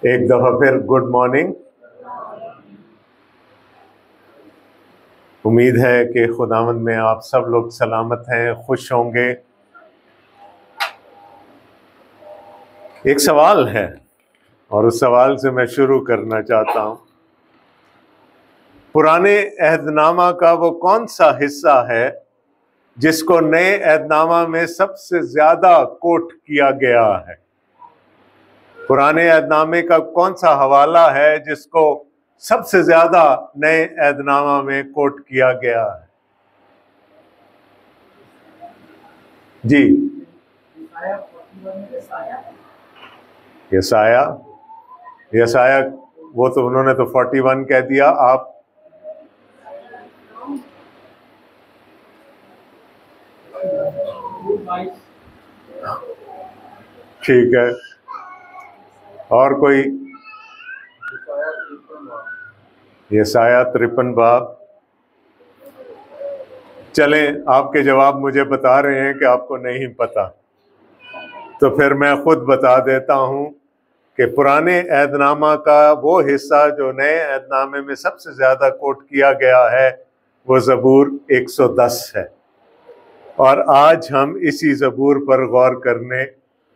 एक दफा फिर गुड मॉर्निंग। उम्मीद है कि खुदावंद में आप सब लोग सलामत हैं, खुश होंगे। एक सवाल है और उस सवाल से मैं शुरू करना चाहता हूं। पुराने अहदनामा का वो कौन सा हिस्सा है जिसको नए अहदनामा में सबसे ज्यादा कोट किया गया है? पुराने अहदनामे का कौन सा हवाला है जिसको सबसे ज्यादा नए अहदनामा में कोट किया गया है? जी, यसाया। यसाया, वो तो उन्होंने तो 41 कह दिया। आप ठीक है, और कोई? यसाया 53 बाब। चलें, आपके जवाब मुझे बता रहे हैं कि आपको नहीं पता, तो फिर मैं खुद बता देता हूं कि पुराने अहदनामा का वो हिस्सा जो नए अहदनामे में सबसे ज्यादा कोट किया गया है वो ज़बूर 110 है। और आज हम इसी ज़बूर पर गौर करने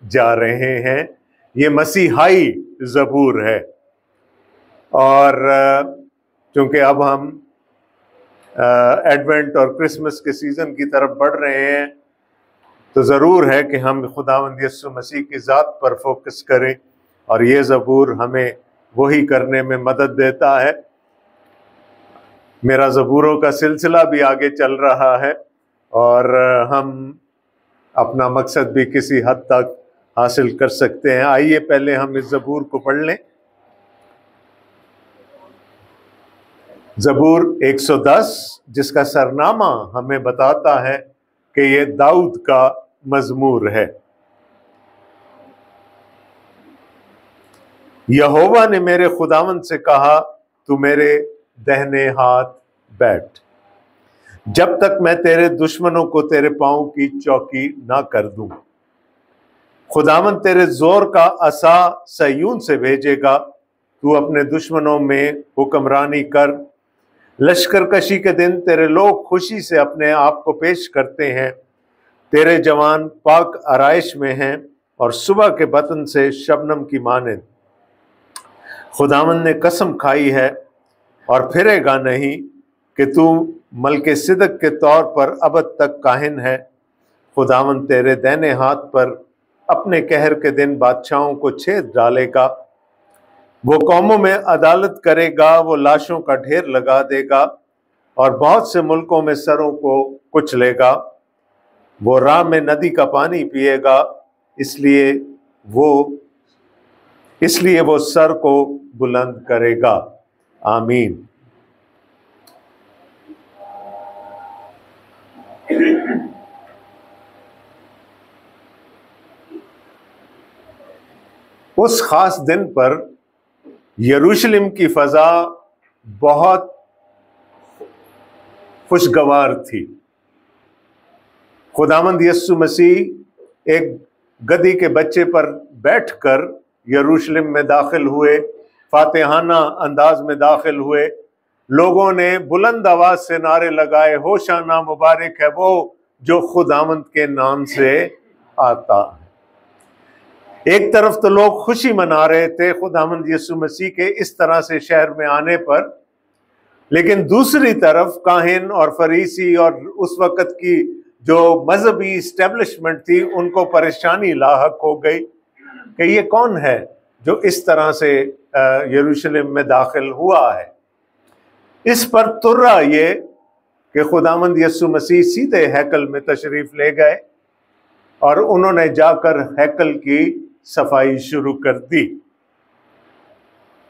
जा रहे हैं। ये मसीहाई ज़बूर है, और चूंकि अब हम एडवेंट और क्रिसमस के सीज़न की तरफ बढ़ रहे हैं, तो ज़रूर है कि हम खुदावंद यीशु मसीह की ज़ात पर फोकस करें, और ये ज़बूर हमें वही करने में मदद देता है। मेरा ज़बूरों का सिलसिला भी आगे चल रहा है और हम अपना मकसद भी किसी हद तक हासिल कर सकते हैं। आइए पहले हम इस ज़बूर को पढ़ लें। ज़बूर 110, जिसका सरनामा हमें बताता है कि ये दाऊद का मज़मूर है। यहोवा ने मेरे खुदावंद से कहा, तू मेरे दाहिने हाथ बैठ, जब तक मैं तेरे दुश्मनों को तेरे पांव की चौकी ना कर दूं। खुदावंद तेरे जोर का असा सयून से भेजेगा, तू अपने दुश्मनों में हुक्मरानी कर। लश्कर कशी के दिन तेरे लोग खुशी से अपने आप को पेश करते हैं। तेरे जवान पाक आराइश में हैं और सुबह के बतन से शबनम की मानंद। खुदावंद ने कसम खाई है और फिरेगा नहीं कि तू मलके सिदक के तौर पर अबद तक काहिन है। खुदावंद तेरे दाहिने हाथ पर अपने कहर के दिन बादशाहों को छेद डालेगा। वो कौमों में अदालत करेगा, वो लाशों का ढेर लगा देगा और बहुत से मुल्कों में सरों को कुचलेगा। वो राह में नदी का पानी पिएगा, इसलिए वो सर को बुलंद करेगा। आमीन। उस खास दिन पर यरूशलेम की फजा बहुत खुशगवार थी। खुदावंद यीशु मसीह एक गधी के बच्चे पर बैठकर यरूशलेम में दाखिल हुए, फातिहाना अंदाज में दाखिल हुए। लोगों ने बुलंद आवाज से नारे लगाए, होशाना मुबारक है वो जो खुदावंद के नाम से आता है। एक तरफ तो लोग खुशी मना रहे थे खुदावंद यीशु मसीह के इस तरह से शहर में आने पर, लेकिन दूसरी तरफ काहिन और फरीसी और उस वक्त की जो मजहबी इस्टेब्लिशमेंट थी, उनको परेशानी लाहक हो गई कि ये कौन है जो इस तरह से यरूशलेम में दाखिल हुआ है। इस पर तुर्रा ये कि खुदावंद यीशु मसीह सीधे हैकल में तशरीफ ले गए और उन्होंने जाकर हैकल की सफाई शुरू कर दी।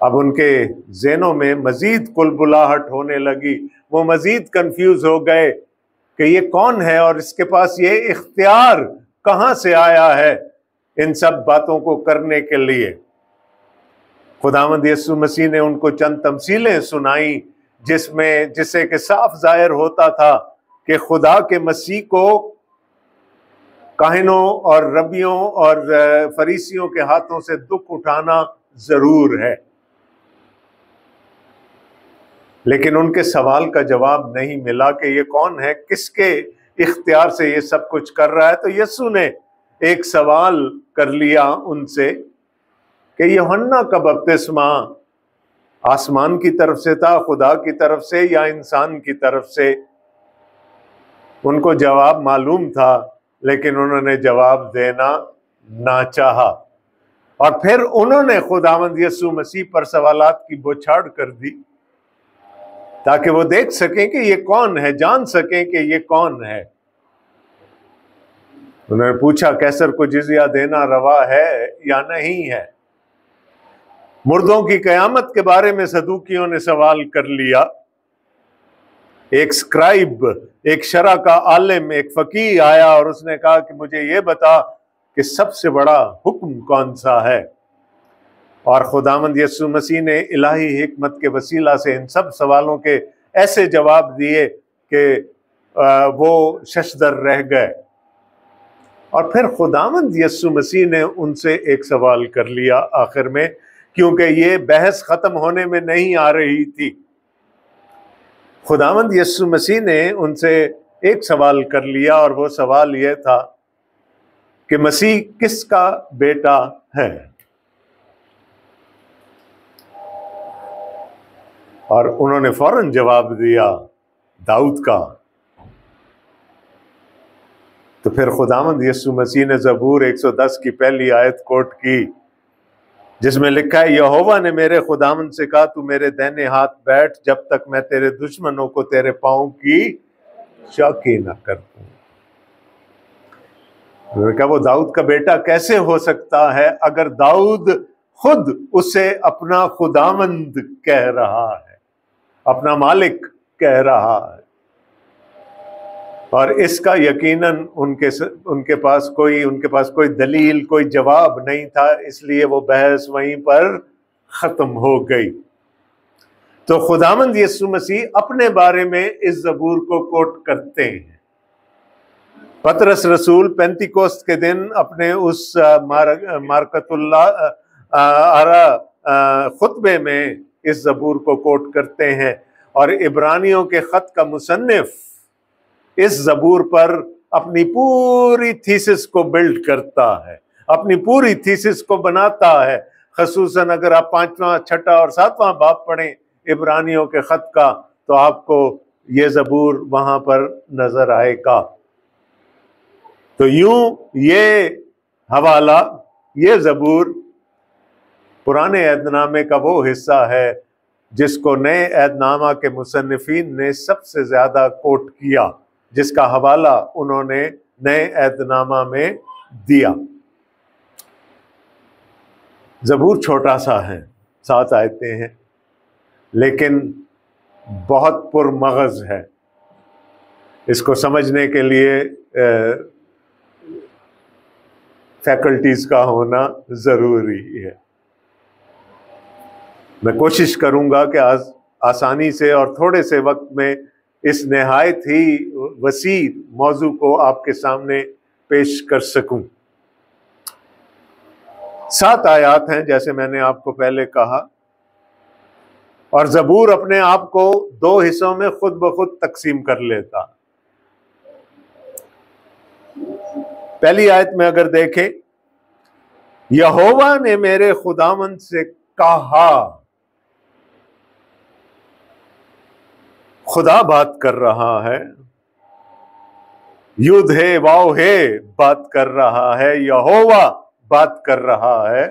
अब उनके ज़हनों में मजीद कुलबुलाहट होने लगी। वो मजीद कंफ्यूज हो गए कि ये कौन है और इसके पास ये इख्तियार कहां से आया है इन सब बातों को करने के लिए। खुदावंद यीशु मसीह ने उनको चंद तमसीलें सुनाई जिससे कि साफ जाहिर होता था कि खुदा के मसीह को काहिनों और रबियों और फरीसियों के हाथों से दुख उठाना जरूर है, लेकिन उनके सवाल का जवाब नहीं मिला कि ये कौन है, किसके इख्तियार से ये सब कुछ कर रहा है। तो यीशु ने एक सवाल कर लिया उनसे कि यूहन्ना का बपतिस्मा आसमान की तरफ से था, खुदा की तरफ से, या इंसान की तरफ से? उनको जवाब मालूम था, लेकिन उन्होंने जवाब देना ना चाहा, और फिर उन्होंने खुदावंद यीशु मसीह पर सवालात की बौछार कर दी ताकि वो देख सकें कि ये कौन है, जान सकें कि ये कौन है। उन्होंने पूछा, कैसर को जिजिया देना रवा है या नहीं है? मुर्दों की कयामत के बारे में सदूकियों ने सवाल कर लिया। एक स्क्राइब, एक शरा का आलिम, एक फकीह आया और उसने कहा कि मुझे ये बता कि सबसे बड़ा हुक्म कौन सा है? और खुदावंद यीशु मसीह ने इलाही हिकमत के वसीला से इन सब सवालों के ऐसे जवाब दिए कि वो शशदर रह गए। और फिर खुदावंद यीशु मसीह ने उनसे एक सवाल कर लिया आखिर में, क्योंकि ये बहस खत्म होने में नहीं आ रही थी। खुदावंद यीशु मसीह ने उनसे एक सवाल कर लिया, और वो सवाल ये था कि मसीह किसका बेटा है? और उन्होंने फौरन जवाब दिया, दाऊद का। तो फिर खुदावंद यीशु मसीह ने ज़बूर 110 की पहली आयत कोट की, जिसमें लिखा है, यहोवा ने मेरे खुदावंद से कहा, तू मेरे दाहिने हाथ बैठ जब तक मैं तेरे दुश्मनों को तेरे पांव की चौकी न कर दूं। उन्होंने कहा, वो दाऊद का बेटा कैसे हो सकता है अगर दाऊद खुद उसे अपना खुदावंद कह रहा है, अपना मालिक कह रहा है? और इसका यकीनन उनके पास कोई दलील, कोई जवाब नहीं था, इसलिए वो बहस वहीं पर खत्म हो गई। तो खुदावंद यीशु मसीह अपने बारे में इस ज़बूर को कोट करते हैं। पतरस रसूल पेंतिकोस्त के दिन अपने उस मारकतुल्लाह खुतबे में इस ज़बूर को कोट करते हैं, और इब्रानियों के खत का मुसन्निफ इस ज़बूर पर अपनी पूरी थीसिस को बिल्ड करता है, अपनी पूरी थीसिस को बनाता है। खसूसन अगर आप 5वां, 6वां और 7वां बाब पढ़ें इब्रानियों के खत का, तो आपको ये ज़बूर वहां पर नजर आएगा। तो यूं ये हवाला, ये ज़बूर पुराने अहदनामे का वो हिस्सा है जिसको नए अहदनामा के मुसन्निफीन ने सबसे ज्यादा कोट किया, जिसका हवाला उन्होंने नए अहदनामा में दिया। ज़बूर छोटा सा है, 7 आयतें हैं, लेकिन बहुत पुरमगज़ है। इसको समझने के लिए फैकल्टीज का होना जरूरी है। मैं कोशिश करूंगा कि आसानी से और थोड़े से वक्त में इस नहायत ही वसी मौजू को आपके सामने पेश कर सकूं। 7 आयात हैं, जैसे मैंने आपको पहले कहा, और ज़बूर अपने आप को 2 हिस्सों में खुद ब खुद तकसीम कर लेता। पहली आयत में अगर देखें, यहोवा ने मेरे खुदावंद से कहा, खुदा बात कर रहा है, युद्ध है वाव है बात कर रहा है, यहोवा बात कर रहा है।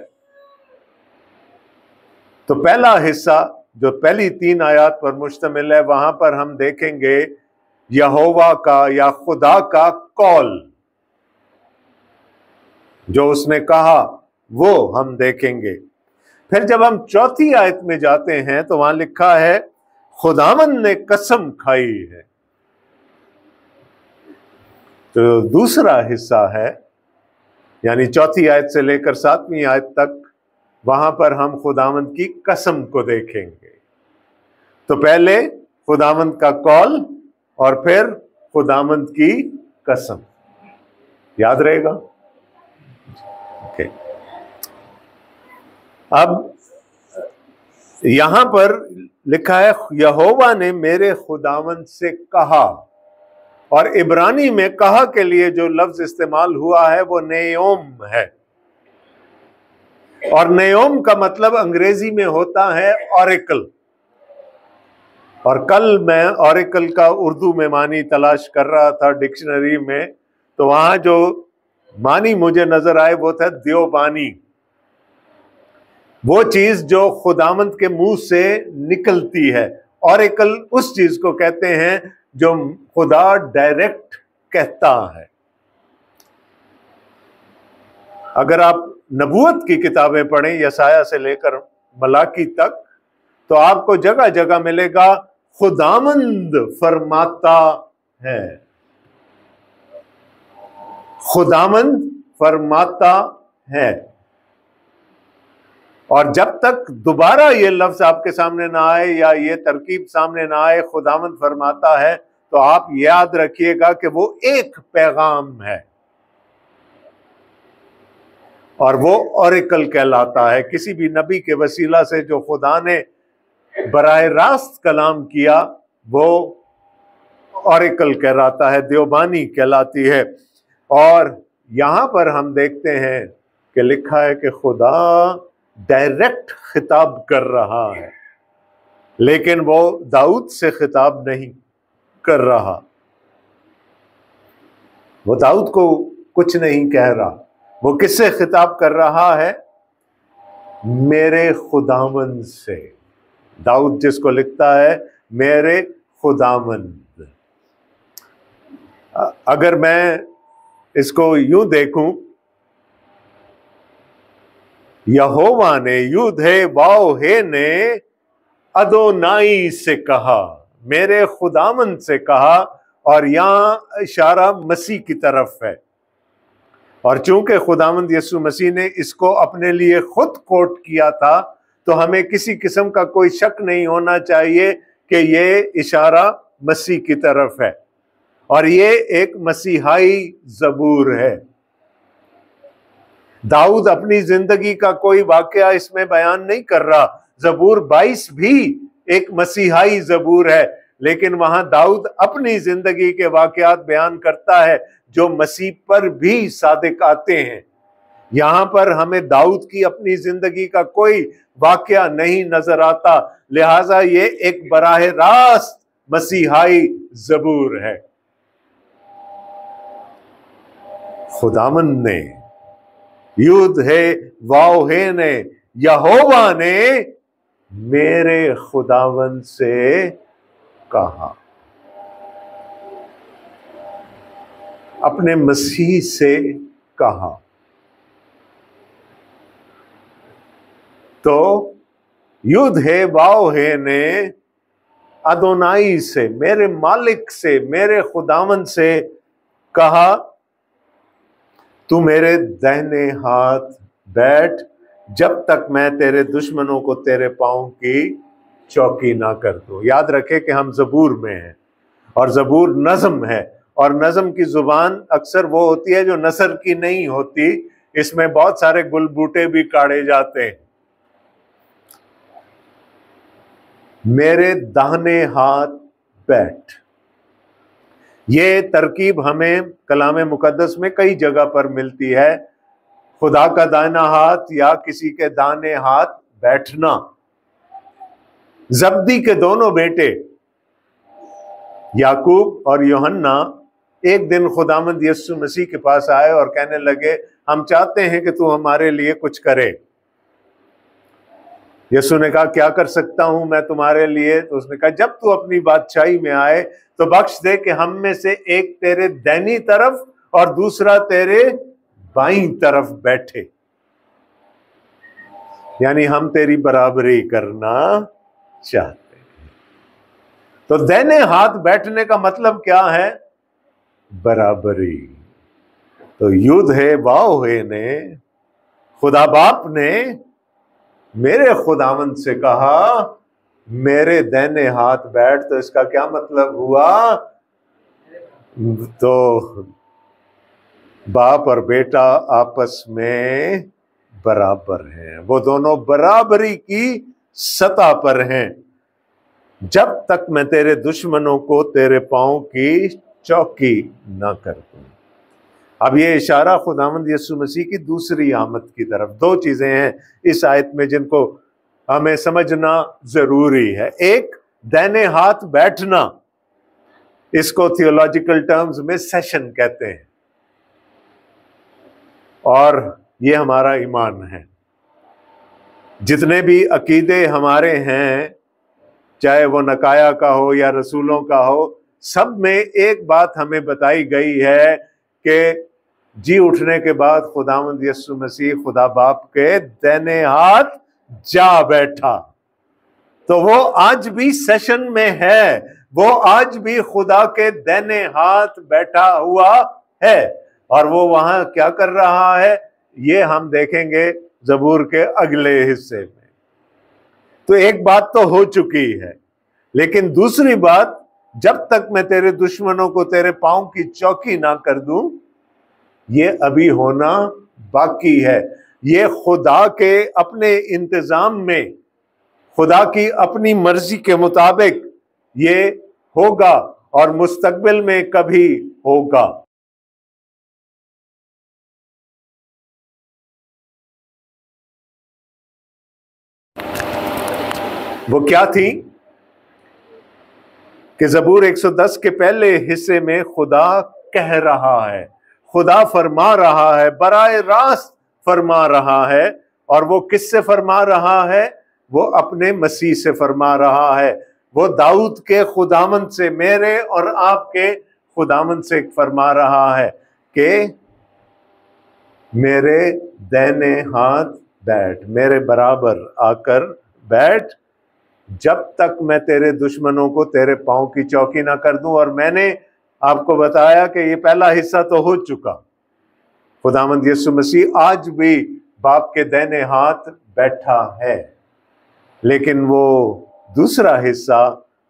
तो पहला हिस्सा जो पहली 3 आयात पर मुश्तमिल है, वहां पर हम देखेंगे यहोवा का या खुदा का कौल, जो उसने कहा वो हम देखेंगे। फिर जब हम चौथी आयत में जाते हैं तो वहां लिखा है, खुदावंद ने कसम खाई है। तो दूसरा हिस्सा है, यानी चौथी आयत से लेकर 7वीं आयत तक, वहां पर हम खुदावंद की कसम को देखेंगे। तो पहले खुदावंद का कौल और फिर खुदावंद की कसम। याद रहेगा? ओके। अब यहां पर लिखा है यहोवा ने मेरे खुदावंद से कहा, और इब्रानी में कहा के लिए जो लफ्ज इस्तेमाल हुआ है वो नेयोम है, और नेयोम का मतलब अंग्रेजी में होता है ऑरेकल। और कल मैं ऑरेकल का उर्दू में मानी तलाश कर रहा था डिक्शनरी में, तो वहां जो मानी मुझे नजर आए वो था देवबानी, वो चीज जो खुदावंद के मुंह से निकलती है। ऑरेकल उस चीज को कहते हैं जो खुदा डायरेक्ट कहता है। अगर आप नबूवत की किताबें पढ़ें यसाया से लेकर मलाकी तक, तो आपको जगह जगह मिलेगा खुदावंद फरमाता है, खुदावंद फरमाता है। और जब तक दोबारा ये लफ्ज आपके सामने ना आए या ये तरकीब सामने ना आए खुदावंद फरमाता है, तो आप याद रखिएगा कि वो एक पैगाम है और वो ऑरेकल कहलाता है। किसी भी नबी के वसीला से जो खुदा ने बराह रास्त कलाम किया वो ऑरेकल कहलाता है, देवबानी कहलाती है। और यहां पर हम देखते हैं कि लिखा है कि खुदा डायरेक्ट खिताब कर रहा है, लेकिन वो दाऊद से खिताब नहीं कर रहा, वो दाऊद को कुछ नहीं कह रहा। वो किससे खिताब कर रहा है? मेरे खुदावंद से। दाऊद जिसको लिखता है मेरे खुदावंद। अगर मैं इसको यूं देखूं, यहोवा ने यूधे वाओ हे ने अदोनाई से कहा, मेरे खुदावंद से कहा, और यहां इशारा मसीह की तरफ है। और चूंकि खुदावंद यीशु मसीह ने इसको अपने लिए खुद कोट किया था, तो हमें किसी किस्म का कोई शक नहीं होना चाहिए कि ये इशारा मसीह की तरफ है, और ये एक मसीहाई जबूर है। दाऊद अपनी जिंदगी का कोई वाकया इसमें बयान नहीं कर रहा। जबूर 22 भी एक मसीहाई जबूर है, लेकिन वहां दाऊद अपनी जिंदगी के वाकयात बयान करता है जो मसीह पर भी सादिक आते हैं। यहां पर हमें दाऊद की अपनी जिंदगी का कोई वाकया नहीं नजर आता, लिहाजा ये एक बराह रास्त मसीहाई जबूर है। खुदावन ने, युद्ध है वाओ है ने, यहोवा ने मेरे खुदावन से कहा, अपने मसीह से कहा। तो युद्ध है वाओ है ने अदोनाई से, मेरे मालिक से, मेरे खुदावन से कहा, तू मेरे दाहिने हाथ बैठ जब तक मैं तेरे दुश्मनों को तेरे पांव की चौकी ना कर दूं। याद रखे कि हम जबूर में हैं, और जबूर नज़म है, और नज़म की जुबान अक्सर वो होती है जो नसर की नहीं होती। इसमें बहुत सारे गुलबूटे भी काढ़े जाते हैं। मेरे दाहिने हाथ बैठ, ये तरकीब हमें कलाम मुकद्दस में कई जगह पर मिलती है। खुदा का दाहिना हाथ या किसी के दाहिने हाथ बैठना। जब्दी के दोनों बेटे याकूब और यूहन्ना एक दिन खुदावंद यीशु मसीह के पास आए और कहने लगे, हम चाहते हैं कि तू हमारे लिए कुछ करे। यीशु ने कहा, क्या कर सकता हूं मैं तुम्हारे लिए? तो उसने कहा, जब तू अपनी बादशाही में आए तो बख्श दे कि हम में से एक तेरे दाहिनी तरफ और दूसरा तेरे बाईं तरफ बैठे, यानी हम तेरी बराबरी करना चाहते हैं। तो दाहिने हाथ बैठने का मतलब क्या है? बराबरी। तो युद्ध है वाओ है ने, खुदा बाप ने मेरे खुदावंद से कहा, मेरे दाहिने हाथ बैठ। तो इसका क्या मतलब हुआ? तो बाप और बेटा आपस में बराबर हैं, वो दोनों बराबरी की सतह पर हैं, जब तक मैं तेरे दुश्मनों को तेरे पांव की चौकी ना कर दूं। अब ये इशारा खुदावंद यीशु मसीह की दूसरी आमद की तरफ। दो चीजें हैं इस आयत में जिनको हमें समझना जरूरी है। एक, दाहिने हाथ बैठना, इसको थियोलॉजिकल टर्म्स में सेशन कहते हैं, और ये हमारा ईमान है। जितने भी अकीदे हमारे हैं, चाहे वो नकाया का हो या रसूलों का हो, सब में एक बात हमें बताई गई है कि जी उठने के बाद खुदावंद यीशु मसीह खुदा बाप के दाहिने हाथ जा बैठा। तो वो आज भी सेशन में है, वो आज भी खुदा के दाहिने हाथ बैठा हुआ है। और वो वहां क्या कर रहा है, ये हम देखेंगे जबूर के अगले हिस्से में। तो एक बात तो हो चुकी है, लेकिन दूसरी बात, जब तक मैं तेरे दुश्मनों को तेरे पांव की चौकी ना कर दूं, ये अभी होना बाकी है। ये खुदा के अपने इंतजाम में, खुदा की अपनी मर्जी के मुताबिक ये होगा और मुस्तकबिल में कभी होगा। वो क्या थी कि जबूर 110 के पहले हिस्से में खुदा कह रहा है, खुदा फरमा रहा है, बराए रास्त फरमा रहा है। और वो किससे फरमा रहा है? वो अपने मसीह से फरमा रहा है। वो दाऊद के खुदामंद से, मेरे और आपके खुदामंद से फरमा रहा है कि मेरे दाहिने हाथ बैठ, मेरे बराबर आकर बैठ, जब तक मैं तेरे दुश्मनों को तेरे पांव की चौकी ना कर दूं। और मैंने आपको बताया कि ये पहला हिस्सा तो हो चुका। खुदावंद यीशु मसीह आज भी बाप के दाहिने हाथ बैठा है, लेकिन वो दूसरा हिस्सा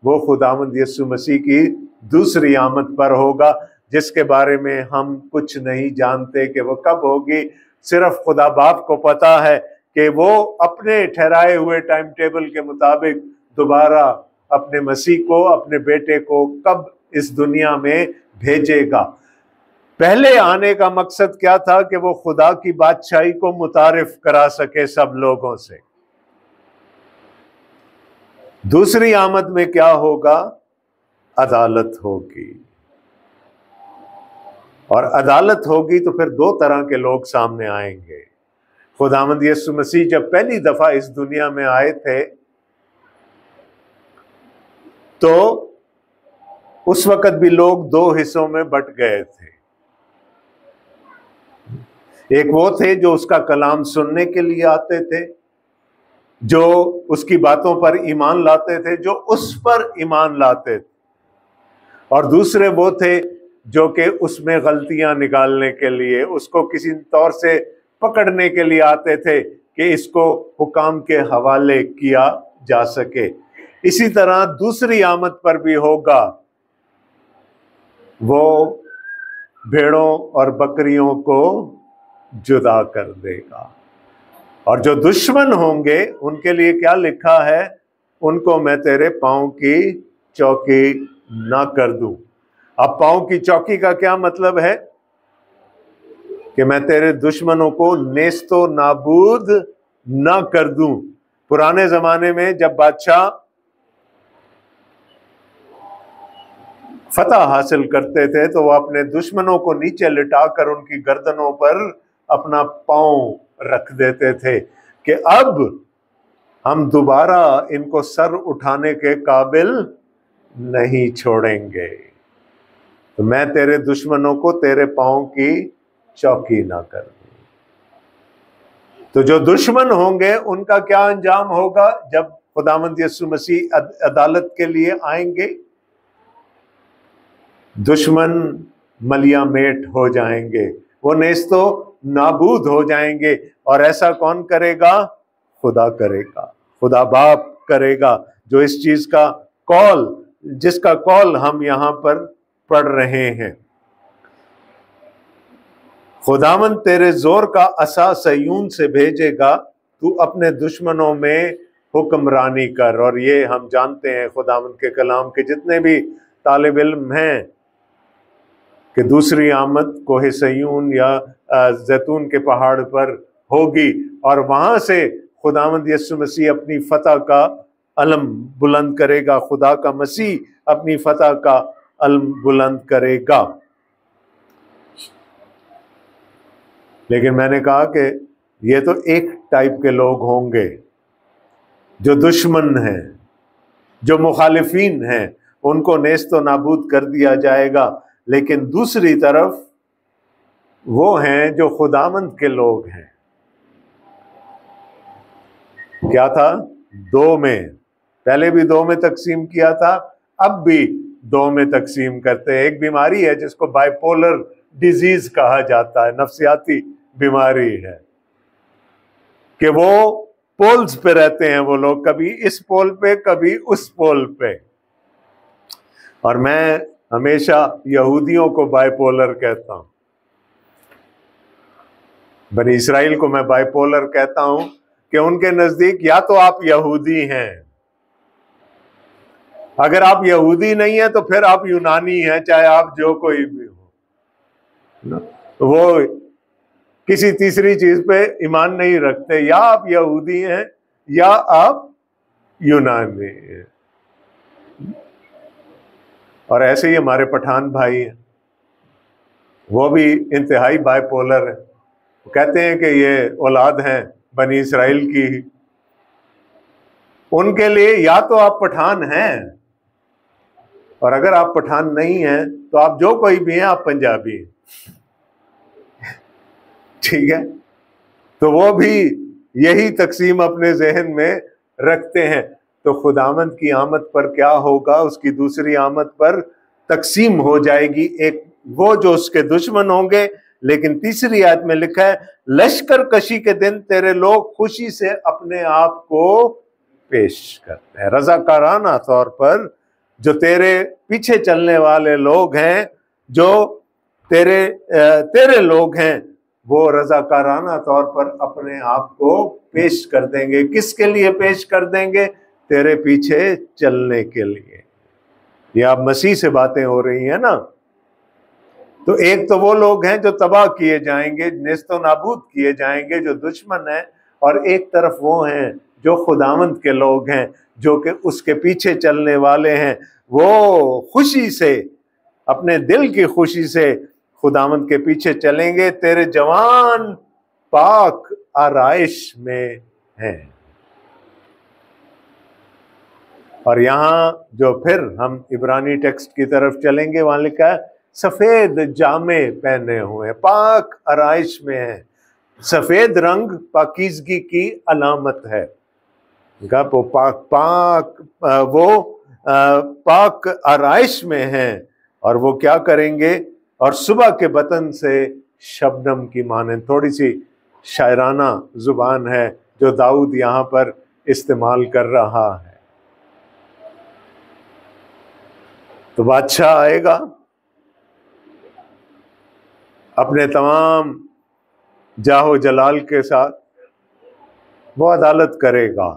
वो खुदावंद यीशु मसीह की दूसरी आमद पर होगा, जिसके बारे में हम कुछ नहीं जानते कि वो कब होगी। सिर्फ खुदा बाप को पता है कि वो अपने ठहराए हुए टाइम टेबल के मुताबिक दोबारा अपने मसीह को, अपने बेटे को कब इस दुनिया में भेजेगा। पहले आने का मकसद क्या था कि वो खुदा की बादशाही को मुतारिफ करा सके सब लोगों से। दूसरी आमद में क्या होगा? अदालत होगी, और अदालत होगी तो फिर दो तरह के लोग सामने आएंगे। खुदावंद यीशु मसीह जब पहली दफा इस दुनिया में आए थे, तो उस वक्त भी लोग दो हिस्सों में बट गए थे। एक वो थे जो उसका कलाम सुनने के लिए आते थे, जो उसकी बातों पर ईमान लाते थे, जो उस पर ईमान लाते थे। और दूसरे वो थे जो कि उसमें गलतियां निकालने के लिए, उसको किसी तौर से पकड़ने के लिए आते थे कि इसको हुकाम के हवाले किया जा सके। इसी तरह दूसरी आमद पर भी होगा। वो भेड़ों और बकरियों को जुदा कर देगा, और जो दुश्मन होंगे उनके लिए क्या लिखा है? उनको मैं तेरे पांव की चौकी ना कर दूं। अब पांव की चौकी का क्या मतलब है? कि मैं तेरे दुश्मनों को नेस्तो नाबूद ना कर दूं। पुराने जमाने में जब बादशाह फतह हासिल करते थे तो वो अपने दुश्मनों को नीचे लिटाकर उनकी गर्दनों पर अपना पांव रख देते थे कि अब हम दोबारा इनको सर उठाने के काबिल नहीं छोड़ेंगे। तो मैं तेरे दुश्मनों को तेरे पांव की चौकी ना कर दूं। तो जो दुश्मन होंगे उनका क्या अंजाम होगा जब खुदावंद यीशु मसीह अदालत के लिए आएंगे? दुश्मन मलियामेट हो जाएंगे, वो नेस्तो नाबूद हो जाएंगे। और ऐसा कौन करेगा? खुदा करेगा, खुदा बाप करेगा, जो इस चीज का कॉल, जिसका कॉल हम यहां पर पढ़ रहे हैं। खुदावन तेरे जोर का असा सयून से भेजेगा, तू अपने दुश्मनों में हुक्मरानी कर। और ये हम जानते हैं खुदावंद के कलाम के जितने भी तालिब इल्म हैं कि दूसरी आमद कोहे सयून या जैतून के पहाड़ पर होगी और वहां से खुदावंद यीशु मसीह अपनी फतह का अलम बुलंद करेगा, खुदा का मसीह अपनी फतह का अलम बुलंद करेगा। लेकिन मैंने कहा कि ये तो एक टाइप के लोग होंगे जो दुश्मन हैं, जो मुखालिफीन हैं, उनको नेस्तो नाबूद कर दिया जाएगा। लेकिन दूसरी तरफ वो हैं जो खुदावंद के लोग हैं। क्या था? दो में, पहले भी दो में तकसीम किया था, अब भी दो में तकसीम करते हैं। एक बीमारी है जिसको बाइपोलर डिजीज कहा जाता है, नफ्सियाती बीमारी है कि वो पोल्स पे रहते हैं वो लोग, कभी इस पोल पे कभी उस पोल पे। और मैं हमेशा यहूदियों को बाइपोलर कहता हूं, बनी इस्राइल को मैं बाइपोलर कहता हूं कि उनके नजदीक या तो आप यहूदी हैं, अगर आप यहूदी नहीं है तो फिर आप यूनानी हैं, चाहे आप जो कोई भी हो। वो किसी तीसरी चीज पे ईमान नहीं रखते, या आप यहूदी हैं या आप यूनानी हैं। और ऐसे ही हमारे पठान भाई हैं, वो भी इंतहाई बाइपोलर है। कहते हैं कि ये औलाद हैं बनी इस्राइल की। उनके लिए या तो आप पठान हैं, और अगर आप पठान नहीं हैं तो आप जो कोई भी हैं, आप पंजाबी हैं। ठीक है? तो वो भी यही तकसीम अपने जहन में रखते हैं। तो खुदावंद की आमद पर क्या होगा? उसकी दूसरी आमद पर तकसीम हो जाएगी, एक वो जो उसके दुश्मन होंगे। लेकिन तीसरी आयत में लिखा है, लश्कर कशी के दिन तेरे लोग खुशी से अपने आप को पेश करते हैं। रजाकाराना तौर पर जो तेरे पीछे चलने वाले लोग हैं, जो तेरे लोग हैं, वो रजाकाराना तौर पर अपने आप को पेश कर देंगे। किसके लिए पेश कर देंगे? तेरे पीछे चलने के लिए। ये आप मसीह से बातें हो रही हैं ना। तो एक तो वो लोग हैं जो तबाह किए जाएंगे, नेस्तो नाबूद किए जाएंगे, जो दुश्मन हैं, और एक तरफ वो हैं जो खुदावंद के लोग हैं, जो कि उसके पीछे चलने वाले हैं। वो खुशी से, अपने दिल की खुशी से खुदावंद के पीछे चलेंगे। तेरे जवान पाक आराइश में हैं। और यहां जो फिर हम इब्रानी टेक्स्ट की तरफ चलेंगे, वहां लिखा है सफेद जामे पहने हुए, पाक आराइश में है। सफेद रंग पाकीज़गी की अलामत है। वो पाक आराइश में हैं। और वो क्या करेंगे? और सुबह के बतन से शबनम की माने। थोड़ी सी शायराना जुबान है जो दाऊद यहाँ पर इस्तेमाल कर रहा है। तो बादशाह आएगा, अपने तमाम जाहो जलाल के साथ वो अदालत करेगा।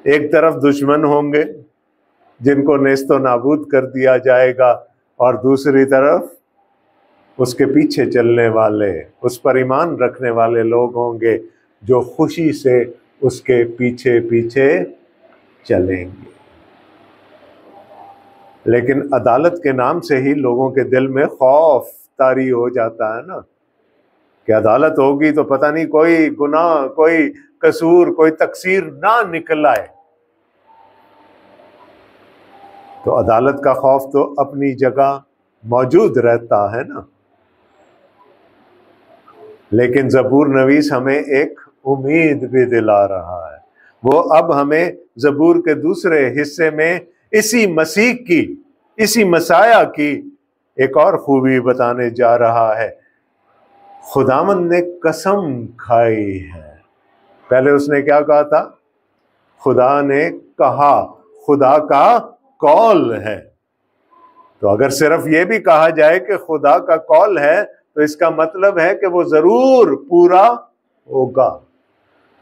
एक तरफ दुश्मन होंगे जिनको नेस्तो नाबूद कर दिया जाएगा, और दूसरी तरफ उसके पीछे चलने वाले, उस पर ईमान रखने वाले लोग होंगे जो खुशी से उसके पीछे पीछे चलेंगे। लेकिन अदालत के नाम से ही लोगों के दिल में खौफ तारी हो जाता है ना, कि अदालत होगी तो पता नहीं कोई गुनाह, कोई कसूर, कोई तकसीर ना निकल आए। तो अदालत का खौफ तो अपनी जगह मौजूद रहता है ना। लेकिन जबूर नवीस हमें एक उम्मीद भी दिला रहा है। वो अब हमें जबूर के दूसरे हिस्से में इसी मसीह की, इसी मसाया की एक और खूबी बताने जा रहा है। खुदावंद ने कसम खाई है। पहले उसने क्या कहा था? खुदा ने कहा, खुदा का कौल है। तो अगर सिर्फ ये भी कहा जाए कि खुदा का कौल है, तो इसका मतलब है कि वो जरूर पूरा होगा।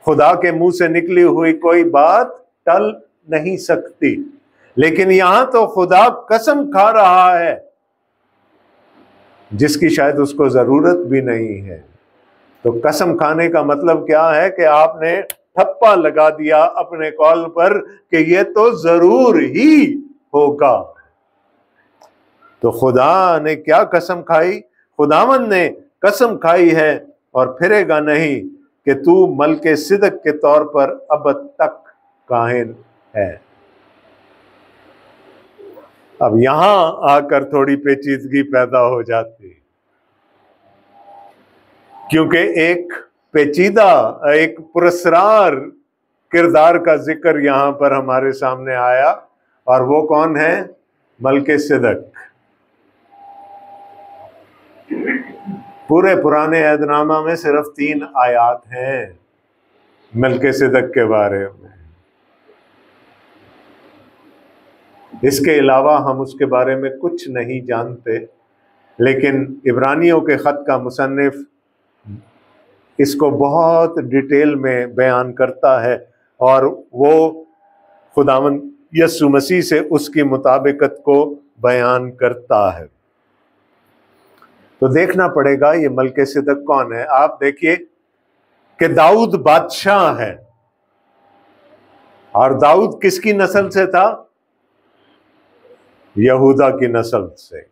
खुदा के मुंह से निकली हुई कोई बात टल नहीं सकती। लेकिन यहां तो खुदा कसम खा रहा है जिसकी शायद उसको जरूरत भी नहीं है। तो कसम खाने का मतलब क्या है कि आपने ठप्पा लगा दिया अपने कॉल पर कि ये तो जरूर ही होगा। तो खुदा ने क्या कसम खाई? खुदावंद ने कसम खाई है और फिरेगा नहीं कि तू मलके सिदक के तौर पर अब तक काहिन है। अब यहां आकर थोड़ी पेचीदगी पैदा हो जाती, क्योंकि एक पेचीदा, एक पुरस्कार किरदार का जिक्र यहां पर हमारे सामने आया, और वो कौन है? मलके सिदक। पूरे पुराने अहदनामा में सिर्फ 3 आयात हैं मलके सिदक के बारे में। इसके अलावा हम उसके बारे में कुछ नहीं जानते। लेकिन इब्रानियों के खत का मुसन्निफ इसको बहुत डिटेल में बयान करता है, और वो खुदावंद यीशु मसीह से उसकी मुताबिकत को बयान करता है। तो देखना पड़ेगा ये मलके सिदक कौन है। आप देखिए कि दाऊद बादशाह है, और दाऊद किसकी नस्ल से था? यहूदा की नस्ल से।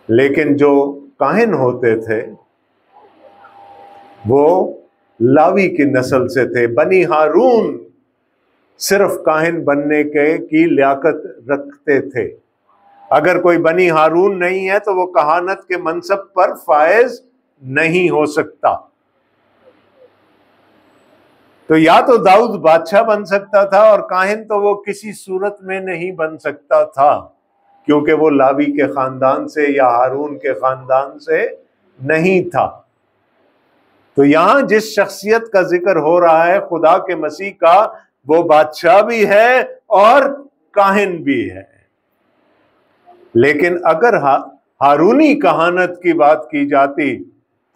लेकिन जो काहिन होते थे वो लावी की नस्ल से थे। बनी हारून सिर्फ काहिन बनने की लियाकत रखते थे। अगर कोई बनी हारून नहीं है तो वो कहानत के मनसब पर फायज नहीं हो सकता। तो या तो दाऊद बादशाह बन सकता था, और काहिन तो वो किसी सूरत में नहीं बन सकता था, क्योंकि वो लावी के खानदान से या हारून के खानदान से नहीं था। तो यहां जिस शख्सियत का जिक्र हो रहा है खुदा के मसीह का, वो बादशाह भी है और काहिन भी है। लेकिन अगर हारूनी कहानत की बात की जाती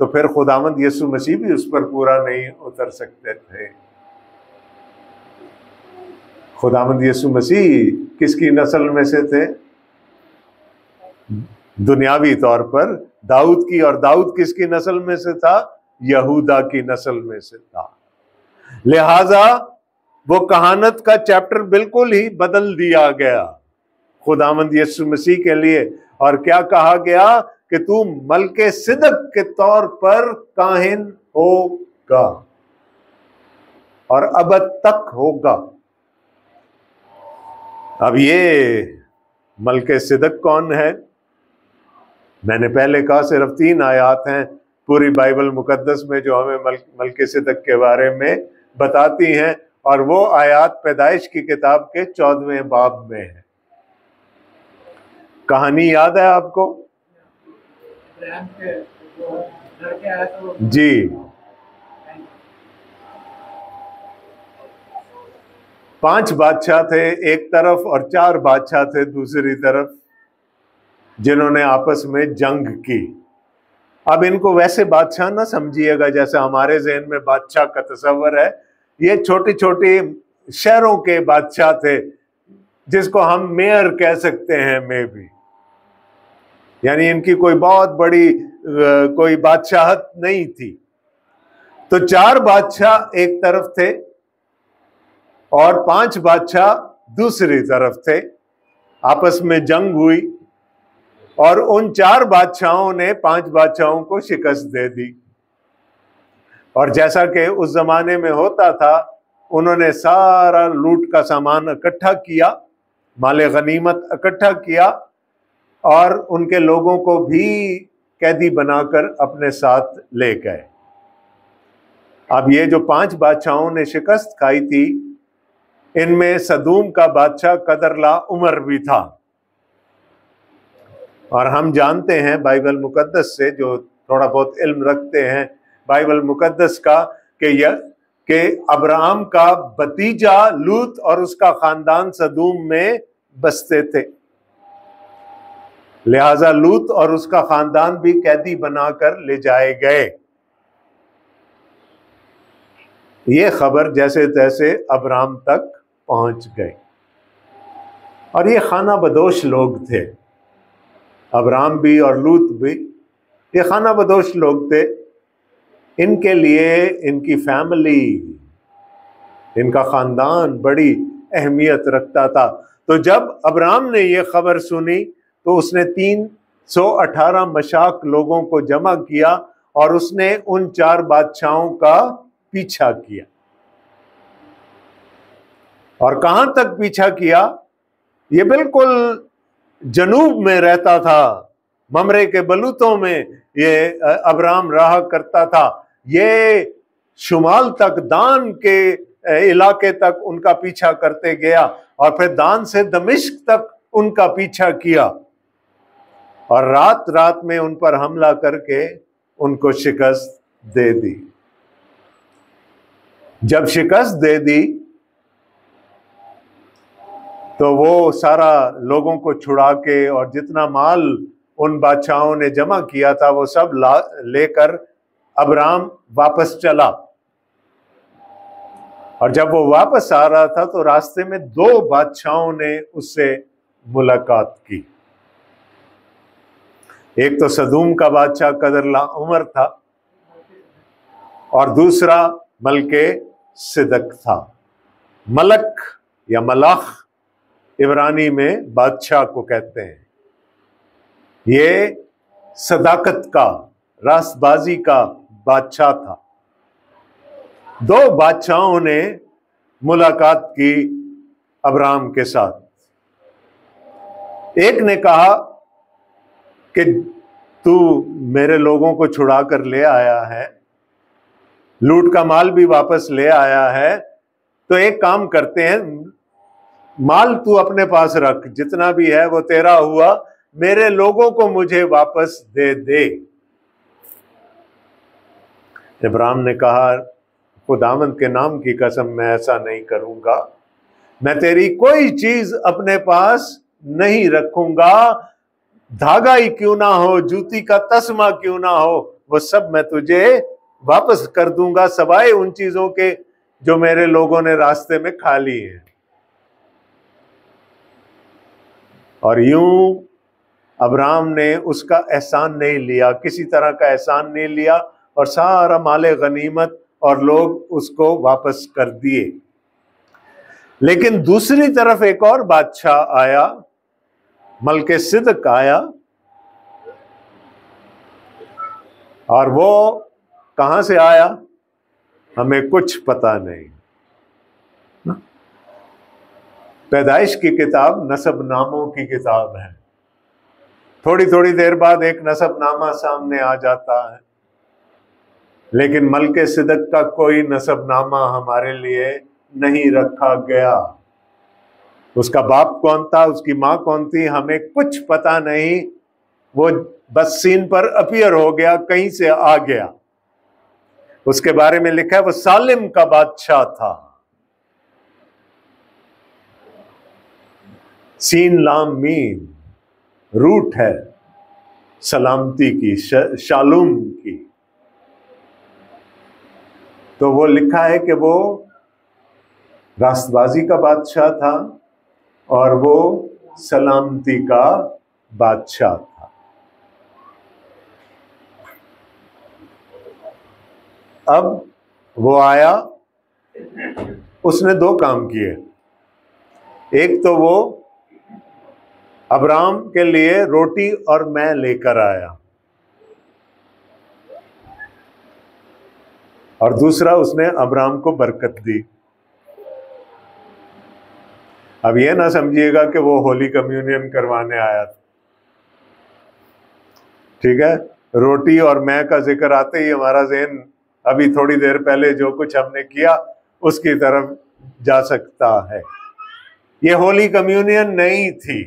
तो फिर खुदावंद यीशु मसीह भी उस पर पूरा नहीं उतर सकते थे। खुदावंद यीशु मसीह किसकी नस्ल में से थे? दुनियावी तौर पर दाऊद की, और दाऊद किसकी नस्ल में से था? यहूदा की नस्ल में से था। लिहाजा वो कहानत का चैप्टर बिल्कुल ही बदल दिया गया खुदावंद यीशु मसीह के लिए, और क्या कहा गया कि तू मलके सिदक के तौर पर काहिन होगा और अब तक होगा। अब ये मलके सिदक कौन है? मैंने पहले कहा सिर्फ 3 आयात हैं पूरी बाइबल मुकद्दस में जो हमें मलके सिदक के बारे में बताती हैं, और वो आयात पैदाइश की किताब के 14वें बाब में है। कहानी याद है आपको? जी, 5 बादशाह थे एक तरफ और 4 बादशाह थे दूसरी तरफ, जिन्होंने आपस में जंग की। अब इनको वैसे बादशाह ना समझिएगा जैसे हमारे ज़हन में बादशाह का तस्वर है। ये छोटी छोटी शहरों के बादशाह थे, जिसको हम मेयर कह सकते हैं, मे भी। यानी इनकी कोई बहुत बड़ी कोई बादशाहत नहीं थी। तो 4 बादशाह एक तरफ थे और 5 बादशाह दूसरी तरफ थे। आपस में जंग हुई और उन 4 बादशाहों ने 5 बादशाहों को शिकस्त दे दी। और जैसा कि उस जमाने में होता था, उन्होंने सारा लूट का सामान इकट्ठा किया, माले गनीमत इकट्ठा किया, और उनके लोगों को भी कैदी बनाकर अपने साथ ले गए। अब ये जो 5 बादशाहों ने शिकस्त खाई थी, इनमें सदूम का बादशाह कदरला उमर भी था। और हम जानते हैं बाइबल मुकद्दस से, जो थोड़ा बहुत इल्म रखते हैं बाइबल मुकद्दस का, कि अब्राहम का भतीजा लूत और उसका खानदान सदूम में बसते थे। लिहाजा लूत और उसका खानदान भी कैदी बनाकर ले जाए गए। ये खबर जैसे तैसे अब्राम तक पहुंच गई। और ये खाना बदोश लोग थे, अब्राम भी और लूत भी, ये खाना बदोश लोग थे। इनके लिए इनकी फैमिली, इनका खानदान बड़ी अहमियत रखता था। तो जब अब्राम ने ये खबर सुनी तो उसने 318 मशाक लोगों को जमा किया और उसने उन 4 बादशाहों का पीछा किया। और कहां तक पीछा किया? ये बिल्कुल जनूब में रहता था, ममरे के बलूतों में ये अब्राम रहा करता था। ये शुमाल तक, दान के इलाके तक उनका पीछा करते गया और फिर दान से दमिश्क तक उनका पीछा किया और रात रात में उन पर हमला करके उनको शिकस्त दे दी। जब शिकस्त दे दी तो वो सारा लोगों को छुड़ा के और जितना माल उन बादशाहों ने जमा किया था वो सब लेकर अब्राम वापस चला। और जब वो वापस आ रहा था तो रास्ते में 2 बादशाहों ने उससे मुलाकात की। एक तो सदूम का बादशाह कदरलाओमर था और दूसरा मलके सिदक था। मलक या मलाख इब्रानी में बादशाह को कहते हैं। ये सदाकत का, रास्तबाजी का बादशाह था। 2 बादशाहों ने मुलाकात की अब्राम के साथ। एक ने कहा कि तू मेरे लोगों को छुड़ा कर ले आया है, लूट का माल भी वापस ले आया है, तो एक काम करते हैं, माल तू अपने पास रख, जितना भी है वो तेरा हुआ, मेरे लोगों को मुझे वापस दे दे। इब्राहिम ने कहा, खुदावंद के नाम की कसम मैं ऐसा नहीं करूंगा, मैं तेरी कोई चीज अपने पास नहीं रखूंगा, धागा ही क्यों ना हो, जूती का तस्मा क्यों ना हो, वो सब मैं तुझे वापस कर दूंगा, सवाए उन चीजों के जो मेरे लोगों ने रास्ते में खा ली है। और यूं अब्राम ने उसका एहसान नहीं लिया, किसी तरह का एहसान नहीं लिया और सारा माले गनीमत और लोग उसको वापस कर दिए। लेकिन दूसरी तरफ एक और बादशाह आया, मलके सिदक आया, और वो कहां से आया हमें कुछ पता नहीं। पैदाइश की किताब नसबनामों की किताब है, थोड़ी थोड़ी देर बाद एक नसबनामा सामने आ जाता है, लेकिन मलके सिदक का कोई नसबनामा हमारे लिए नहीं रखा गया। उसका बाप कौन था, उसकी मां कौन थी, हमें कुछ पता नहीं। वो बस सीन पर अपीयर हो गया, कहीं से आ गया। उसके बारे में लिखा है वो सालिम का बादशाह था। सीन लाम मीम रूट है सलामती की, शालूम की। तो वो लिखा है कि वो रास्तबाजी का बादशाह था और वो सलामती का बादशाह था। अब वो आया, उसने 2 काम किए। एक तो वो अब्राम के लिए रोटी और मैं लेकर आया, और दूसरा उसने अब्राम को बरकत दी। अब ये ना समझिएगा कि वो होली कम्युनियन करवाने आया था, ठीक है। रोटी और मैं का जिक्र आते ही हमारा ज़हन अभी थोड़ी देर पहले जो कुछ हमने किया उसकी तरफ जा सकता है। ये होली कम्युनियन नहीं थी।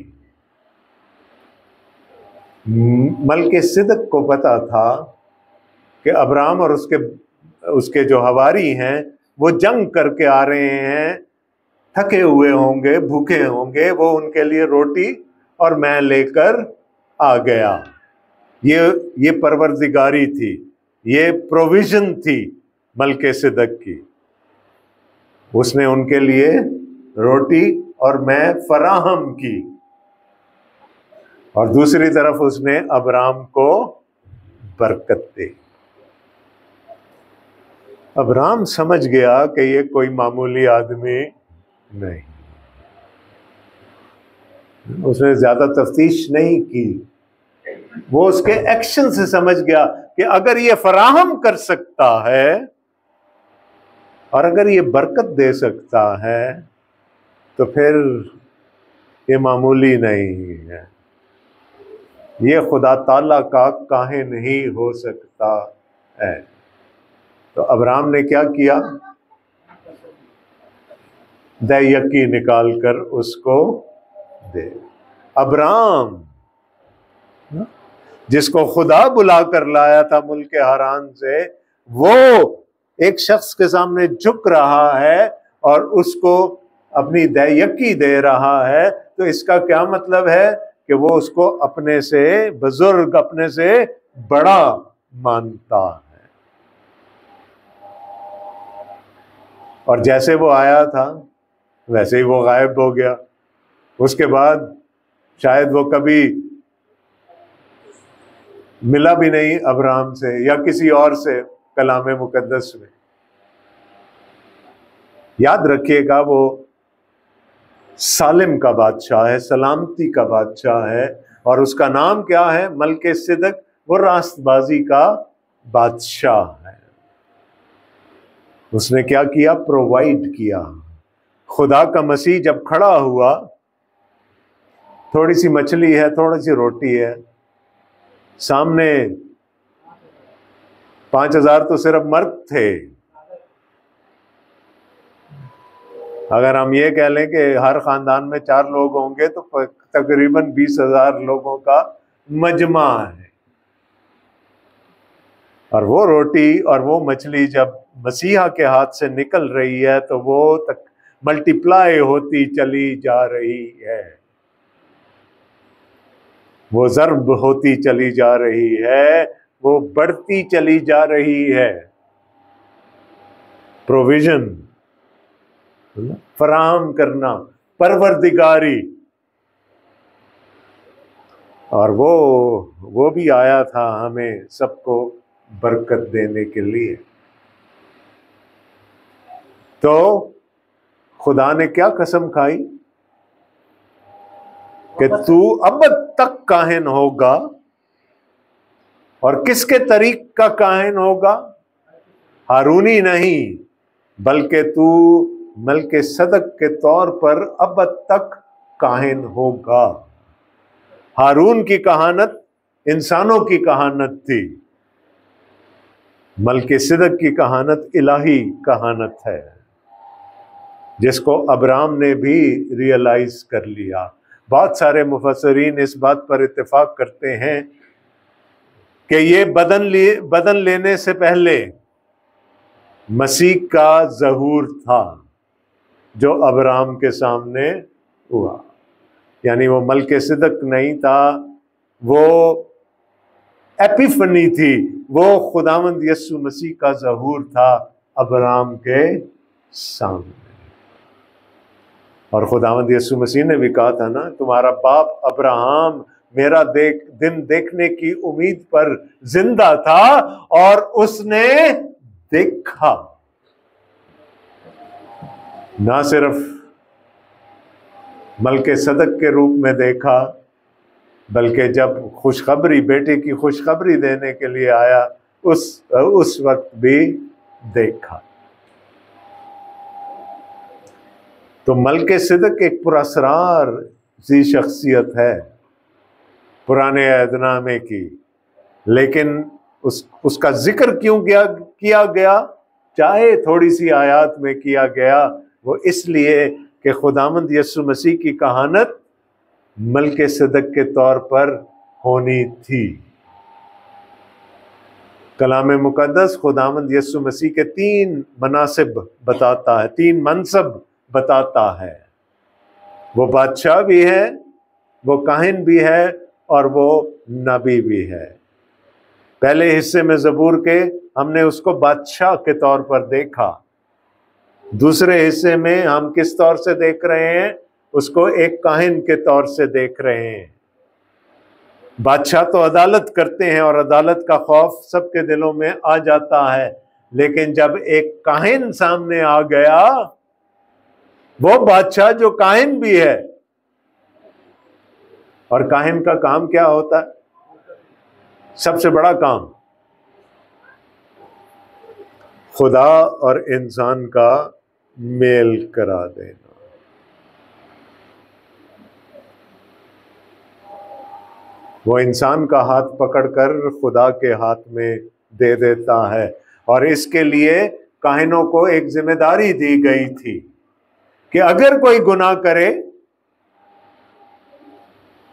मलके सिदक को पता था कि अब्राम और उसके जो हवारी हैं वो जंग करके आ रहे हैं, थके हुए होंगे, भूखे होंगे, वो उनके लिए रोटी और मैं लेकर आ गया। ये परवरदिगारी थी, ये प्रोविजन थी मलके सिदक की। उसने उनके लिए रोटी और मैं फराहम की, और दूसरी तरफ उसने अब्राम को बरकत दी। अब्राम समझ गया कि ये कोई मामूली आदमी नहीं, उसने ज्यादा तफ्तीश नहीं की, वो उसके एक्शन से समझ गया कि अगर ये फराहम कर सकता है और अगर ये बरकत दे सकता है तो फिर ये मामूली नहीं है, ये खुदा ताला का काहिन ही हो सकता है। तो अब्राम ने क्या किया, दयकी निकाल कर उसको दे। अब्राम जिसको खुदा बुला कर लाया था मुल्क हारान से, वो एक शख्स के सामने झुक रहा है और उसको अपनी दयकी दे रहा है, तो इसका क्या मतलब है कि वो उसको अपने से बुजुर्ग, अपने से बड़ा मानता है। और जैसे वो आया था वैसे ही वो गायब हो गया। उसके बाद शायद वो कभी मिला भी नहीं अब्राम से या किसी और से कलाम मुकद्दस में। याद रखिएगा, वो सालिम का बादशाह है, सलामती का बादशाह है, और उसका नाम क्या है, मलके सिदक। वो रास्तबाजी का बादशाह है। उसने क्या किया, प्रोवाइड किया। खुदा का मसीह जब खड़ा हुआ, थोड़ी सी मछली है, थोड़ी सी रोटी है, सामने 5000 तो सिर्फ मर्द थे। अगर हम ये कह लें कि हर खानदान में 4 लोग होंगे तो तकरीबन 20,000 लोगों का मजमा है। और वो रोटी और वो मछली जब मसीहा के हाथ से निकल रही है तो वो तक मल्टीप्लाई होती चली जा रही है, वो ज़र्ब होती चली जा रही है, वो बढ़ती चली जा रही है। प्रोविजन, फराहम करना, परवरदिगारी। और वो भी आया था हमें सबको बरकत देने के लिए। तो खुदा ने क्या कसम खाई कि तू अब तक काहिन होगा। और किसके तरीक का काहिन होगा? हारूनी नहीं, बल्कि तू मलके सदक के तौर पर अब तक काहिन होगा। हारून की कहानत इंसानों की कहानत थी, मलके सिदक की कहानत इलाही कहानत है, जिसको अब्राम ने भी रियलाइज कर लिया। बहुत सारे मुफस्सरीन इस बात पर इत्तेफाक करते हैं कि ये बदन लेने से पहले मसीह का ज़हूर था जो अब्राम के सामने हुआ। यानी वो मलके सिदक नहीं था, वो एपिफनी थी, वो खुदावंद यीशु मसीह का ज़हूर था अब्राम के सामने। और खुदावंद यीशु मसीह ने भी कहा था ना, तुम्हारा बाप अब्राहम मेरा दिन देखने की उम्मीद पर जिंदा था और उसने देखा। ना सिर्फ मलके सदक के रूप में देखा, बल्कि जब खुशखबरी, बेटे की खुशखबरी देने के लिए आया, उस वक्त भी देखा। तो मलके सिदक एक पुरअसरार सी शख्सियत है पुराने अहदनामे की, लेकिन उसका जिक्र क्यों किया गया, चाहे थोड़ी सी आयात में किया गया, वो इसलिए कि खुदावंद यीशु मसीह की कहानत मलके सिदक के तौर पर होनी थी। कलाम मुकद्दस खुदावंद यीशु मसीह के 3 मनासिब बताता है, 3 मनसब बताता है। वो बादशाह भी है, वो काहिन भी है, और वो नबी भी है। पहले हिस्से में ज़बूर के हमने उसको बादशाह के तौर पर देखा, दूसरे हिस्से में हम किस तौर से देख रहे हैं? उसको एक काहिन के तौर से देख रहे हैं। बादशाह तो अदालत करते हैं और अदालत का खौफ सबके दिलों में आ जाता है, लेकिन जब एक काहिन सामने आ गया, वो बादशाह जो काहिन भी है, और काहिन का काम क्या होता है? सबसे बड़ा काम खुदा और इंसान का मेल करा देना। वो इंसान का हाथ पकड़कर खुदा के हाथ में दे देता है, और इसके लिए काहिनों को एक जिम्मेदारी दी गई थी कि अगर कोई गुनाह करे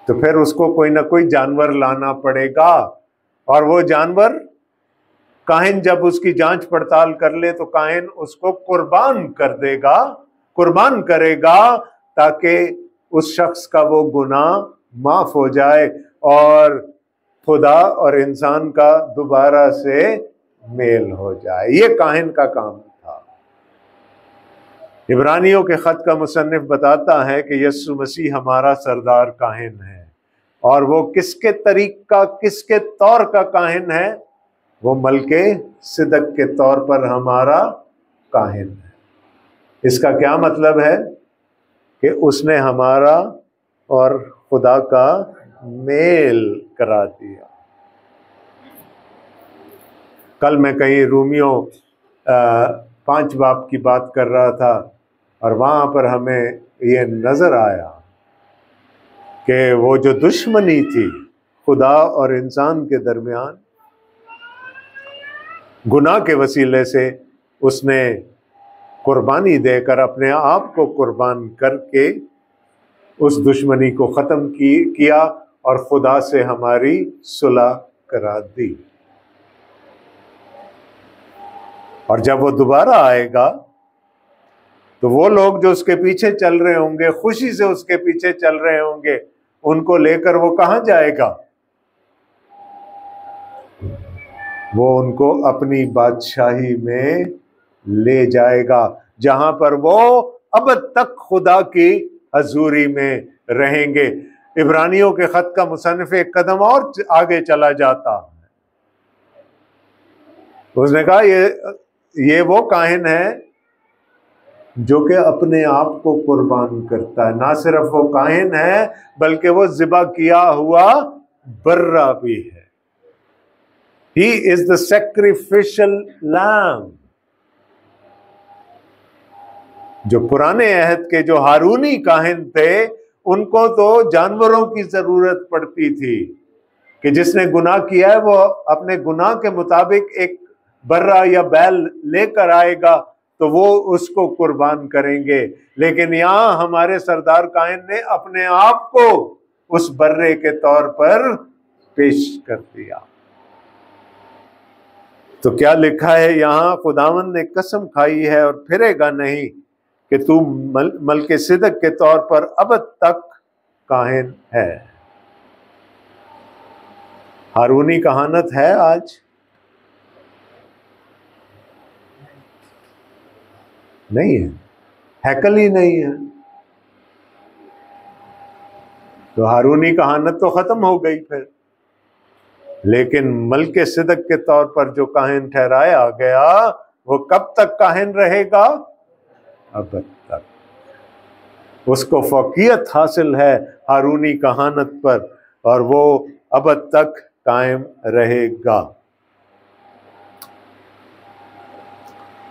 तो फिर उसको कोई ना कोई जानवर लाना पड़ेगा, और वो जानवर काहिन जब उसकी जांच पड़ताल कर ले तो काहिन उसको कुर्बान कर देगा, कुर्बान करेगा, ताकि उस शख्स का वो गुनाह माफ हो जाए और खुदा और इंसान का दोबारा से मेल हो जाए। ये काहिन का काम था। इब्रानियों के खत का मुसन्निफ बताता है कि यीशु मसीह हमारा सरदार काहिन है, और वो किसके तरीका, किसके तौर का काहिन है? वो मलके सिदक के तौर पर हमारा काहिन है। इसका क्या मतलब है? कि उसने हमारा और खुदा का मेल करा दिया। कल मैं कहीं रोमियो 5 बाब की बात कर रहा था, और वहां पर हमें ये नजर आया कि वो जो दुश्मनी थी खुदा और इंसान के दरमियान, गुनाह के वसीले से उसने कुर्बानी देकर, अपने आप को कुर्बान करके उस दुश्मनी को ख़त्म किया और खुदा से हमारी सुलह करा दी। और जब वो दोबारा आएगा तो वो लोग जो उसके पीछे चल रहे होंगे, खुशी से उसके पीछे चल रहे होंगे, उनको लेकर वो कहाँ जाएगा? वो उनको अपनी बादशाही में ले जाएगा, जहां पर वो अब तक खुदा की हजूरी में रहेंगे। इब्रानियों के खत का मुसन्निफ एक कदम और आगे चला जाता है। उसने कहा ये वो काहिन है जो कि अपने आप को कुर्बान करता है। ना सिर्फ वो काहिन है, बल्कि वो ज़िबा किया हुआ बर्रा भी है। He is the sacrificial lamb। जो पुराने अहद के जो हारूनी काहिन थे, उनको तो जानवरों की जरूरत पड़ती थी कि जिसने गुनाह किया है वो अपने गुनाह के मुताबिक एक बर्रा या बैल लेकर आएगा तो वो उसको कुर्बान करेंगे। लेकिन यहाँ हमारे सरदार काहिन ने अपने आप को उस बर्रे के तौर पर पेश कर दिया। तो क्या लिखा है यहाँ? खुदावंद ने कसम खाई है और फिरेगा नहीं कि तू मलके सिदक के तौर पर अब तक काहिन है। हारूनी कहानत है आज? नहीं है, हैकल ही नहीं है। तो हारूनी कहानत तो खत्म हो गई फिर। लेकिन मलके सिदक के तौर पर जो काहिन ठहराया गया, वो कब तक काहिन रहेगा? अब तक। उसको फौकियत हासिल है हारूनी कहानत पर, और वो अब तक कायम रहेगा।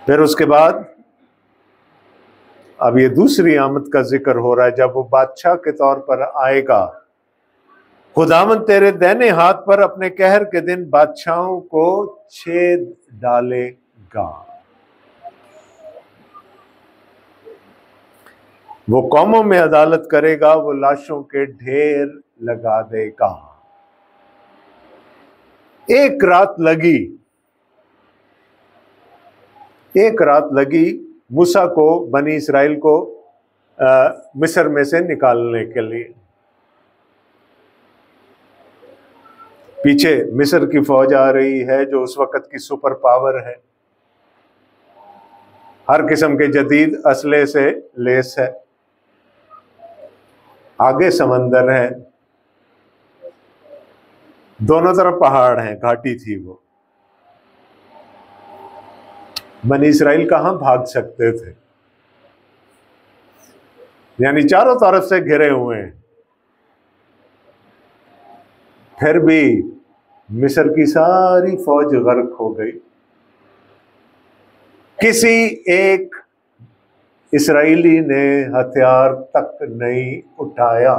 फिर उसके बाद अब ये दूसरी आमद का जिक्र हो रहा है, जब वो बादशाह के तौर पर आएगा। खुदावंद तेरे दाहिने हाथ पर अपने कहर के दिन बादशाहों को छेद डालेगा। वो कौमों में अदालत करेगा, वो लाशों के ढेर लगा देगा। एक रात लगी मूसा को, बनी इस्राएल को मिस्र में से निकालने के लिए। पीछे मिस्र की फौज आ रही है जो उस वक्त की सुपर पावर है। हर किस्म के जदीद असले से लेस है। आगे समंदर है, दोनों तरफ पहाड़ हैं, घाटी थी वो। बनी इसराइल कहां भाग सकते थे, यानी चारों तरफ से घिरे हुए हैं। फिर भी मिस्र की सारी फौज गर्क हो गई, किसी एक इस्राएली ने हथियार तक नहीं उठाया।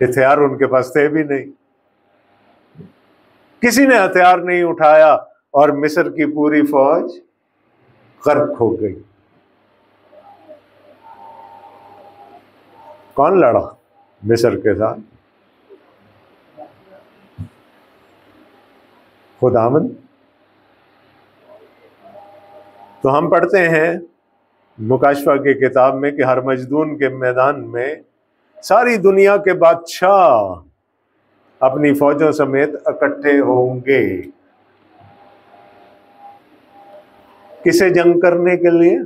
हथियार उनके पास थे भी नहीं, किसी ने हथियार नहीं उठाया और मिस्र की पूरी फौज गर्क हो गई। कौन लड़ा मिस्र के साथ? खुदावंद। तो हम पढ़ते हैं मुकाशफा की किताब में कि हरमजदून के मैदान में सारी दुनिया के बादशाह अपनी फौजों समेत इकट्ठे होंगे। किसे जंग करने के लिए?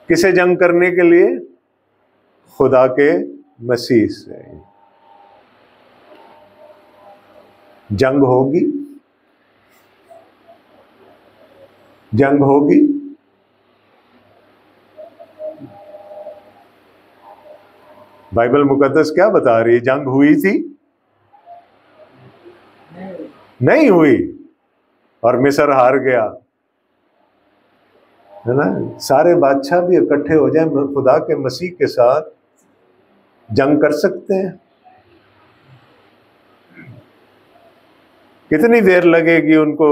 किसे जंग करने के लिए? खुदा के मसीह से जंग होगी। जंग होगी। बाइबल मुकद्दस क्या बता रही है? जंग हुई थी? नहीं हुई, और मिस्र हार गया, है ना। सारे बादशाह भी इकट्ठे हो जाए, खुदा के मसीह के साथ जंग कर सकते हैं। कितनी देर लगेगी उनको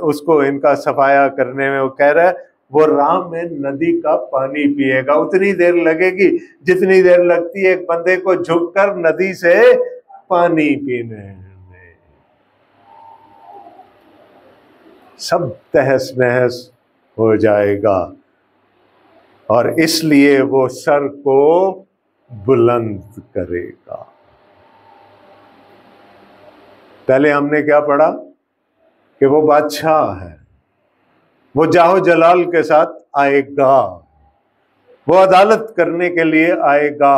उसको इनका सफाया करने में? वो कह रहा है वो राह में नदी का पानी पिएगा। उतनी देर लगेगी जितनी देर लगती है एक बंदे को झुककर नदी से पानी पीने में। सब तहस नहस हो जाएगा, और इसलिए वो सर को बुलंद करेगा। पहले हमने क्या पढ़ा कि वो बादशाह है, वो जाहो जलाल के साथ आएगा, वो अदालत करने के लिए आएगा।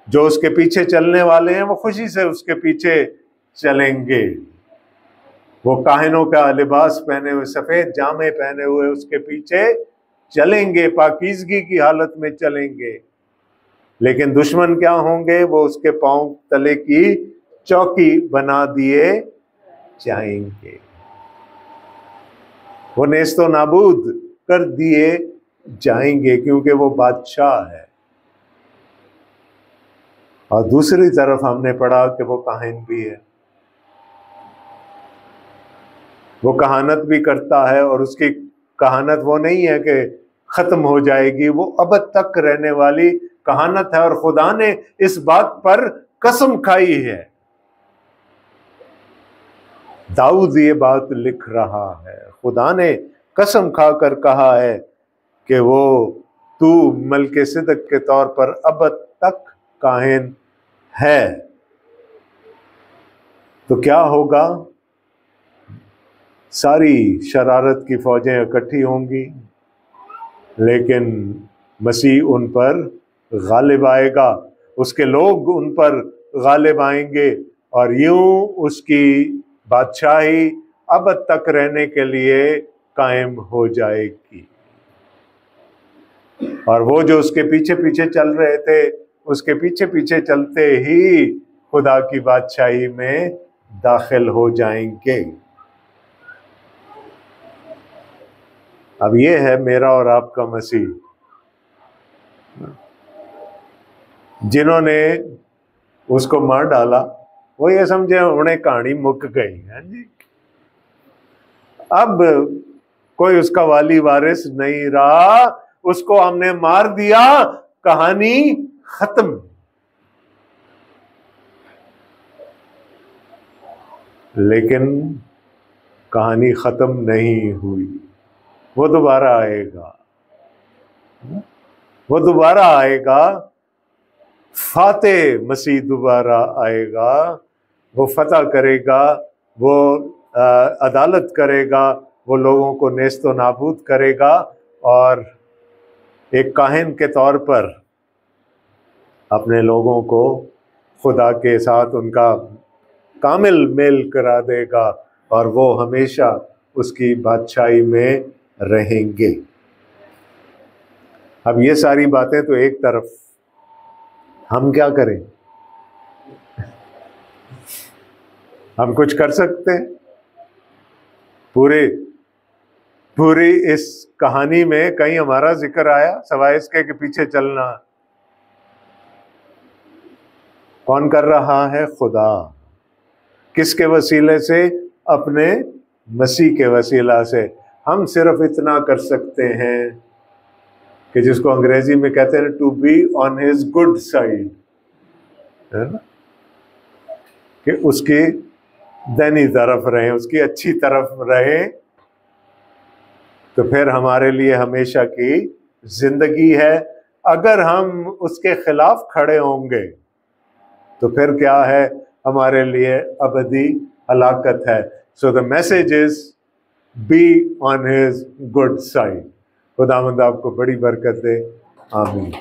जो उसके पीछे चलने वाले हैं वो खुशी से उसके पीछे चलेंगे। वो काहिनों का लिबास पहने हुए, सफेद जामे पहने हुए उसके पीछे चलेंगे, पाकीज़गी की हालत में चलेंगे। लेकिन दुश्मन क्या होंगे? वो उसके पांव तले की चौकी बना दिए जाएंगे, वो नेस्तो नाबूद कर दिए जाएंगे, क्योंकि वो बादशाह है। और दूसरी तरफ हमने पढ़ा कि वो काहिन भी है, वो कहानत भी करता है, और उसकी कहानत वो नहीं है कि खत्म हो जाएगी, वो अब तक रहने वाली कहानत है। और खुदा ने इस बात पर कसम खाई है। दाऊद ये बात लिख रहा है, खुदा ने कसम खाकर कहा है कि वो तू मलकिसिदक के तौर पर अब तक काहिन है। तो क्या होगा? सारी शरारत की फौजें इकट्ठी होंगी, लेकिन मसीह उन पर गालिब आएगा, उसके लोग उन पर गालिब आएंगे, और यूं उसकी बादशाही अब तक रहने के लिए कायम हो जाएगी। और वो जो उसके पीछे पीछे चल रहे थे, उसके पीछे पीछे चलते ही खुदा की बादशाही में दाखिल हो जाएंगे। अब ये है मेरा और आपका मसीह, जिन्होंने उसको मार डाला वो ये समझे उन्हें कहानी मुक गई है जी। अब कोई उसका वाली वारिस नहीं रहा, उसको हमने मार दिया, कहानी खत्म। लेकिन कहानी खत्म नहीं हुई, वो दोबारा आएगा, वो दोबारा आएगा। फातेह मसीह दोबारा आएगा, वो फतह करेगा, वो अदालत करेगा, वो लोगों को नेस्तो नाबूद करेगा और एक काहिन के तौर पर अपने लोगों को खुदा के साथ उनका कामिल मेल करा देगा और वो हमेशा उसकी बादशाही में रहेंगे। अब ये सारी बातें तो एक तरफ, हम क्या करें? हम कुछ कर सकते हैं? पूरी इस कहानी में कहीं हमारा जिक्र आया सवाए इसके के पीछे चलना? कौन कर रहा है? खुदा। किसके वसीले से? अपने मसीह के वसीला से। हम सिर्फ इतना कर सकते हैं कि जिसको अंग्रेजी में कहते हैं to be on his good side, है ना, कि उसकी दाहिनी तरफ रहे, उसकी अच्छी तरफ रहे, तो फिर हमारे लिए हमेशा की जिंदगी है। अगर हम उसके खिलाफ खड़े होंगे तो फिर क्या है? हमारे लिए अबदी हलाकत है। So the message is B on his good side. खुदावंद आपको बड़ी बरकत दे। आमीन।